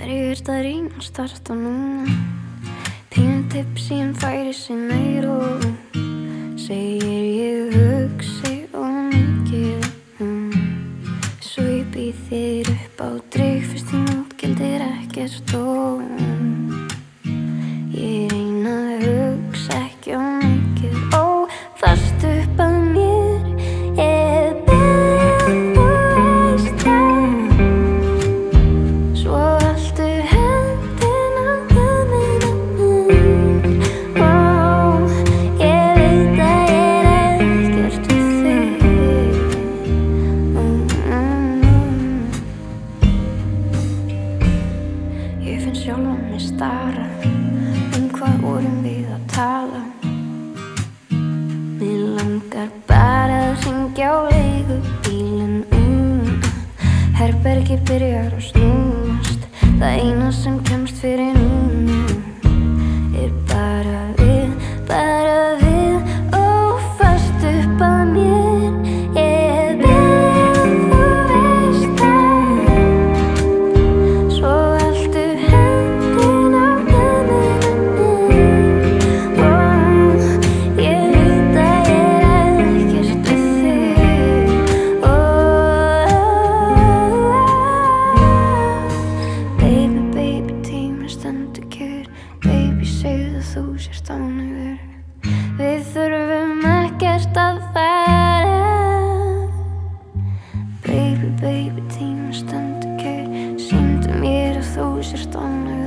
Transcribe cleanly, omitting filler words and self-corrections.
erfitt að reyna að starta núna. Pínum tipsi en færi sig nær og segir ég hugsi of mikið svo ég býð þér upp á drykk fyrst þín útgjaldir ekkert og ég reyna að hugsa ekki of mikið og fast upp að mér ég ber og veist það svo haltu hendina með mér og ég veit að ég ekkert við þig ég finn sjálfan mig stara hvað vorum við að tala mig langar bara að hringja á leigubílinn herbergið byrjar að snúast það eina sem kemst fyrir núna er bara við og fast upp að mér ég ber og veist það svo haltu hendina með mér og ég veit að ég ekkert við þig baby, baby, tíminn stendur kyrr baby, segðu þú sért ánægður við þurfum ekkert að fara baby, baby, tíminn stendur kyrr sýndu mér að þú sért ánægður